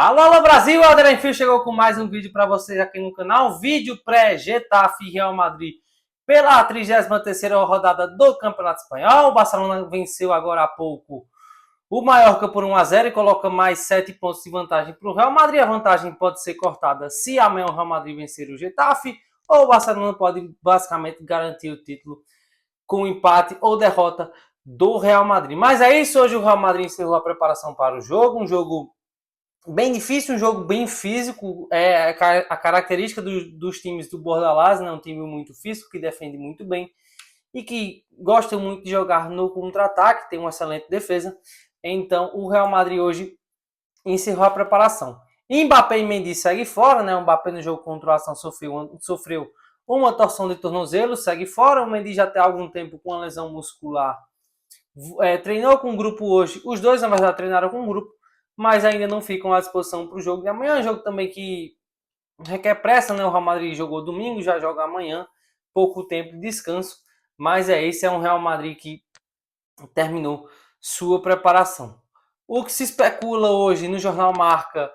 Alô, alô Brasil, Alder Enfio chegou com mais um vídeo para vocês aqui no canal, vídeo pré-Getafe e Real Madrid pela 33ª rodada do Campeonato Espanhol. O Barcelona venceu agora há pouco o Mallorca por 1-0 e coloca mais 7 pontos de vantagem para o Real Madrid. A vantagem pode ser cortada se amanhã o Real Madrid vencer o Getafe, ou o Barcelona pode basicamente garantir o título com empate ou derrota do Real Madrid. Mas é isso, hoje o Real Madrid encerrou a preparação para o jogo, um jogo bem difícil, um jogo bem físico. É a característica dos times do Bordalás, né? Um time muito físico, que defende muito bem e que gosta muito de jogar no contra-ataque, tem uma excelente defesa. Então o Real Madrid hoje encerrou a preparação. Mbappé e Mendy segue fora, né? O Mbappé no jogo contra o Ação sofreu uma torção de tornozelo, segue fora. O Mendy já tem algum tempo com uma lesão muscular. Treinou com o grupo hoje. Os dois, na verdade, treinaram com o grupo, mas ainda não ficam à disposição para o jogo de amanhã. É um jogo também que requer pressa, né? O Real Madrid jogou domingo, já joga amanhã. Pouco tempo de descanso. Mas esse é um Real Madrid que terminou sua preparação. O que se especula hoje no Jornal Marca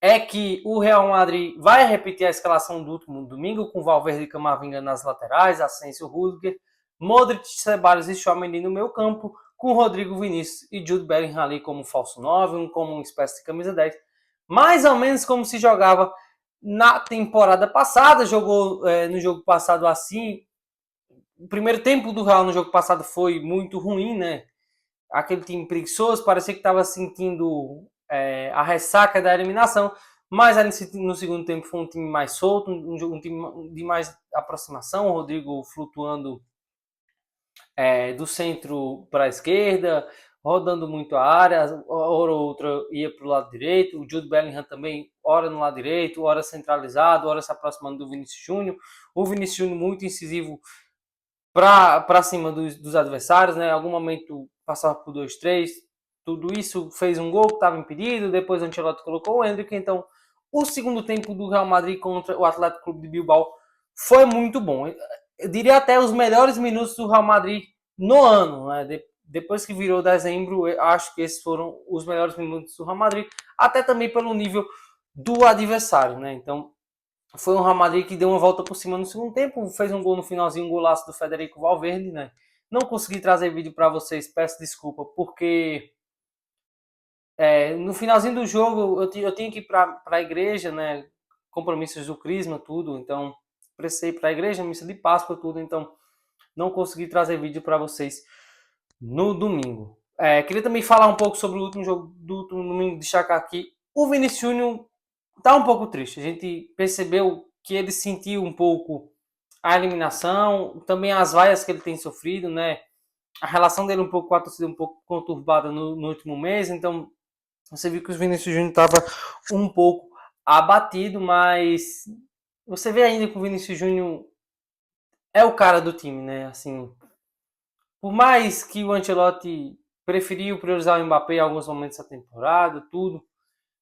é que o Real Madrid vai repetir a escalação do último domingo, com Valverde e Camavinga nas laterais, Asensio, Rudiger, Modric, Ceballos e Tchouaméni no meio campo, com Rodrigo Vinícius e Jude Bellingham ali como falso 9, como uma espécie de camisa 10, mais ou menos como se jogava na temporada passada. Jogou no jogo passado assim. O primeiro tempo do Real no jogo passado foi muito ruim, né? Aquele time preguiçoso, parecia que estava sentindo a ressaca da eliminação, mas no segundo tempo foi um time mais solto, um time de mais aproximação, o Rodrigo flutuando do centro para a esquerda, rodando muito a área, hora ou outra ia para o lado direito, o Jude Bellingham também, hora no lado direito, hora centralizado, hora se aproximando do Vinícius Júnior, o Vinícius Júnior muito incisivo para cima dos adversários, né? Em algum momento passava por 2-3, tudo isso fez um gol que estava impedido, depois o Ancelotti colocou o Endrick. Então o segundo tempo do Real Madrid contra o Atlético Clube de Bilbao foi muito bom. Eu diria até os melhores minutos do Real Madrid no ano, né? Depois que virou dezembro, eu acho que esses foram os melhores minutos do Real Madrid, até também pelo nível do adversário, né? Então foi um Real Madrid que deu uma volta por cima no segundo tempo, fez um gol no finalzinho, um golaço do Federico Valverde, né? Não consegui trazer vídeo para vocês, peço desculpa, porque no finalzinho do jogo eu tinha que ir para a igreja, né? Compromissos do Crisma, tudo, então precisei ir para a igreja, missa de Páscoa, tudo, então não consegui trazer vídeo para vocês no domingo. Queria também falar um pouco sobre o último jogo do último domingo, destacar aqui o Vinícius Júnior. Tá um pouco triste. A gente percebeu que ele sentiu um pouco a eliminação, também as vaias que ele tem sofrido, né? A relação dele um pouco com a torcida um pouco conturbada no último mês. Então, você viu que o Vinícius Júnior estava um pouco abatido, mas você vê ainda que o Vinícius Júnior é o cara do time, né? Assim, por mais que o Ancelotti preferiu priorizar o Mbappé em alguns momentos da temporada, tudo,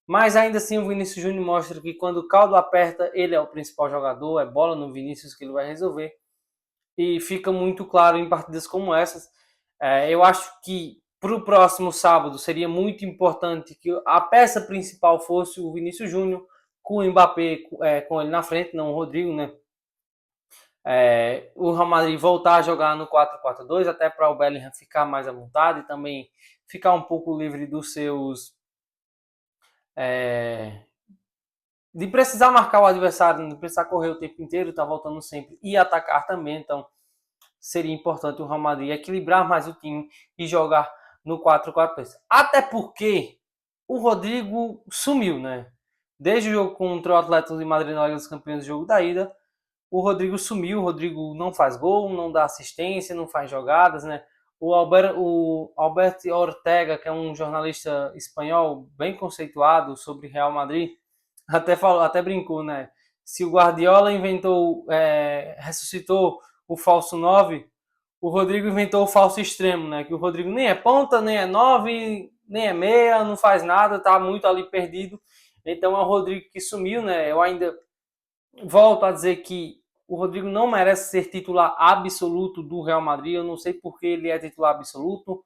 mas ainda assim o Vinícius Júnior mostra que quando o caldo aperta, ele é o principal jogador, é bola no Vinícius que ele vai resolver. E fica muito claro em partidas como essas. Eu acho que para o próximo sábado seria muito importante que a peça principal fosse o Vinícius Júnior, com o Mbappé com ele na frente, não o Rodrigo, né? O Real Madrid voltar a jogar no 4-4-2, até para o Bellingham ficar mais à vontade e também ficar um pouco livre dos seus de precisar marcar o adversário, de precisar correr o tempo inteiro, tá voltando sempre e atacar também. Então seria importante o Real Madrid equilibrar mais o time e jogar no 4-4-2. Até porque o Rodrigo sumiu, né? Desde o jogo contra o Atlético de Madrid na Liga dos Campeões, do jogo da ida, o Rodrigo sumiu. O Rodrigo não faz gol, não dá assistência, não faz jogadas, né? O Alberto Ortega, que é um jornalista espanhol bem conceituado sobre Real Madrid, até brincou, né? Se o Guardiola ressuscitou o falso 9, o Rodrigo inventou o falso extremo, né? Que o Rodrigo nem é ponta, nem é 9, nem é meia, não faz nada, tá muito ali perdido. Então é o Rodrigo que sumiu, né? Eu ainda volto a dizer que o Rodrigo não merece ser titular absoluto do Real Madrid. Eu não sei por que ele é titular absoluto.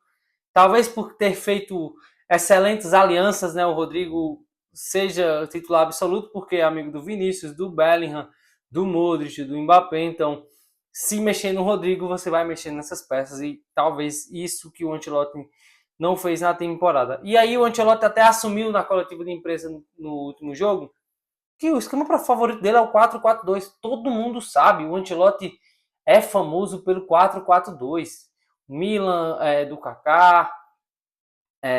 Talvez por ter feito excelentes alianças, né? O Rodrigo seja titular absoluto, porque é amigo do Vinícius, do Bellingham, do Modric, do Mbappé. Então, se mexer no Rodrigo, você vai mexer nessas peças. E talvez isso que o Ancelotti não fez na temporada. E aí o Ancelotti até assumiu na coletiva de imprensa no último jogo que o esquema favorito dele é o 4-4-2. Todo mundo sabe, o Ancelotti é famoso pelo 4-4-2. Milan do Kaká,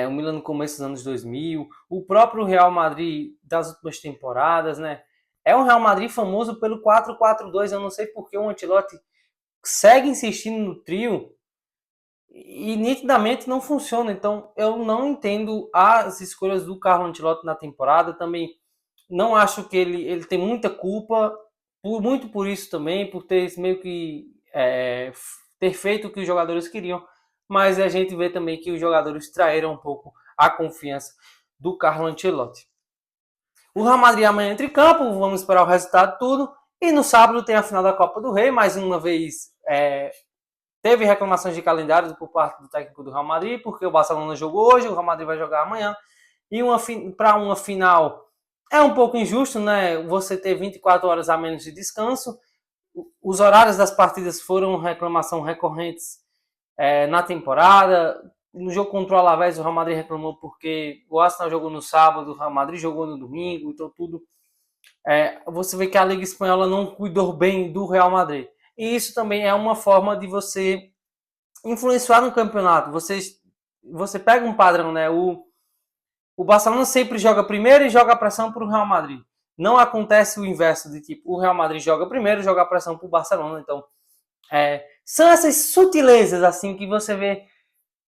o Milan no começo dos anos 2000, o próprio Real Madrid das últimas temporadas, né? É um Real Madrid famoso pelo 4-4-2. Eu não sei porque o Ancelotti segue insistindo no trio e nitidamente não funciona. Então eu não entendo as escolhas do Carlo Ancelotti na temporada. Também não acho que ele tem muita culpa, muito por isso também, por ter meio que ter feito o que os jogadores queriam, mas a gente vê também que os jogadores traíram um pouco a confiança do Carlo Ancelotti. O Real Madrid amanhã entra em campo, vamos esperar o resultado tudo, e no sábado tem a final da Copa do Rei, mais uma vez teve reclamações de calendário por parte do técnico do Real Madrid, porque o Barcelona jogou hoje, o Real Madrid vai jogar amanhã, e para uma final é um pouco injusto, né? Você ter 24 horas a menos de descanso. Os horários das partidas foram reclamação recorrentes na temporada. No jogo contra o Alavés, o Real Madrid reclamou porque o Arsenal jogou no sábado, o Real Madrid jogou no domingo, então tudo. Você vê que a Liga Espanhola não cuidou bem do Real Madrid. E isso também é uma forma de você influenciar no campeonato. Você pega um padrão, né? O Barcelona sempre joga primeiro e joga a pressão para o Real Madrid. Não acontece o inverso de tipo, o Real Madrid joga primeiro e joga a pressão para o Barcelona. Então, são essas sutilezas assim que você vê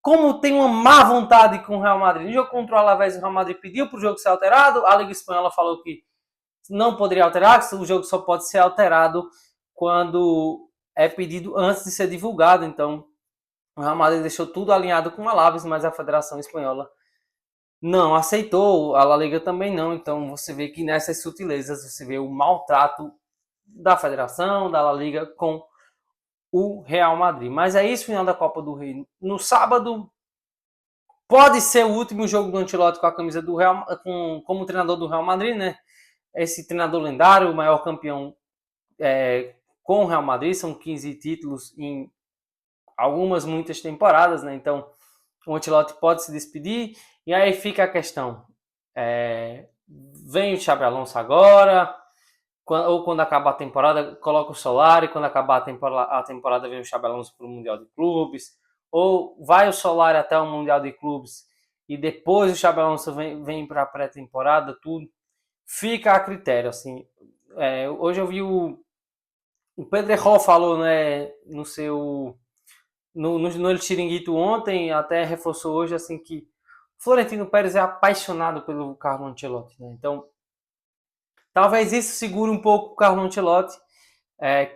como tem uma má vontade com o Real Madrid. No jogo contra o Alavés, o Real Madrid pediu para o jogo ser alterado. A Liga Espanhola falou que não poderia alterar, que o jogo só pode ser alterado quando é pedido antes de ser divulgado. Então, o Real Madrid deixou tudo alinhado com o Alavés, mas a Federação Espanhola não aceitou, a La Liga também não. Então você vê que nessas sutilezas você vê o maltrato da Federação, da La Liga com o Real Madrid. Mas é isso, final da Copa do Rei. No sábado pode ser o último jogo do Ancelotti com a camisa do Real, como treinador do Real Madrid, né? Esse treinador lendário, o maior campeão com o Real Madrid, são 15 títulos em muitas temporadas, né? Então o Ancelotti pode se despedir. E aí fica a questão. Vem o Xabi Alonso agora, ou quando acabar a temporada, coloca o Solari, quando acabar a temporada vem o Xabi Alonso para o Mundial de Clubes, ou vai o Solari até o Mundial de Clubes e depois o Xabi Alonso vem para a pré-temporada, tudo. Fica a critério, assim. Hoje eu vi o Pedrerol falou, né, no seu no Chiringuito ontem, até reforçou hoje, assim, que Florentino Pérez é apaixonado pelo Carlo Ancelotti, né? Então, talvez isso segure um pouco o Carlo Ancelotti,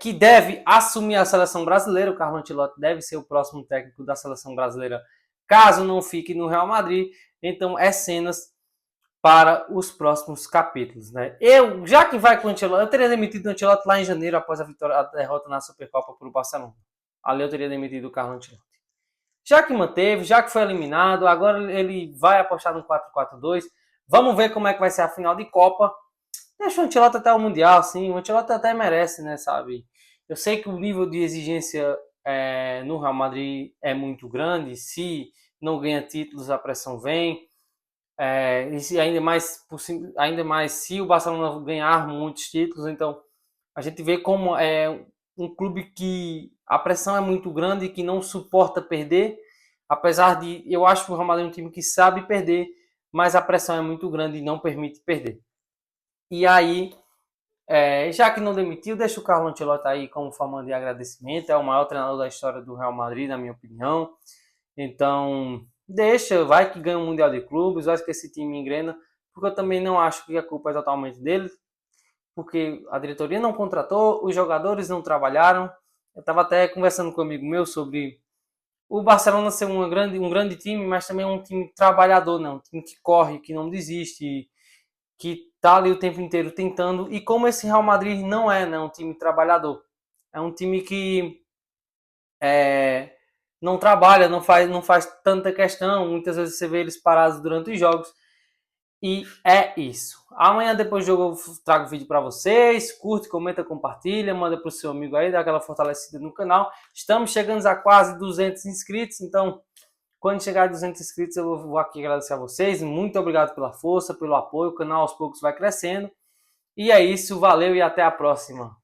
que deve assumir a seleção brasileira. O Carlo Ancelotti deve ser o próximo técnico da seleção brasileira, caso não fique no Real Madrid. Então, cenas para os próximos capítulos, né? Já que vai com o Ancelotti, eu teria demitido o Ancelotti lá em janeiro, após a derrota na Supercopa para o Barcelona. Ali eu teria demitido o Carlo Ancelotti. Já que manteve, já que foi eliminado, agora ele vai apostar no 4-4-2. Vamos ver como é que vai ser a final de Copa. Deixa o Ancelotti até o Mundial, sim. O Ancelotti até merece, né, sabe? Eu sei que o nível de exigência no Real Madrid é muito grande. Se não ganha títulos, a pressão vem. E ainda mais se o Barcelona ganhar muitos títulos. Então, a gente vê como é um clube que a pressão é muito grande e que não suporta perder. Apesar de, eu acho que o Real Madrid é um time que sabe perder, mas a pressão é muito grande e não permite perder. E aí, já que não demitiu, deixa o Carlo Ancelotti aí como forma de agradecimento. É o maior treinador da história do Real Madrid, na minha opinião. Então, deixa, vai que ganha o Mundial de Clubes, vai que esse time engrena, porque eu também não acho que a culpa é totalmente dele, porque a diretoria não contratou, os jogadores não trabalharam. Eu estava até conversando com um amigo meu sobre o Barcelona ser um grande time, mas também um time trabalhador, né? Um time que corre, que não desiste, que tá ali o tempo inteiro tentando. E como esse Real Madrid não é, né, um time trabalhador, é um time que não trabalha, não faz tanta questão. Muitas vezes você vê eles parados durante os jogos. E é isso. Amanhã, depois do jogo, eu trago vídeo para vocês. Curte, comenta, compartilha, manda pro seu amigo aí, dá aquela fortalecida no canal. Estamos chegando a quase 200 inscritos, então quando chegar a 200 inscritos eu vou aqui agradecer a vocês. Muito obrigado pela força, pelo apoio. O canal aos poucos vai crescendo. E é isso, valeu e até a próxima.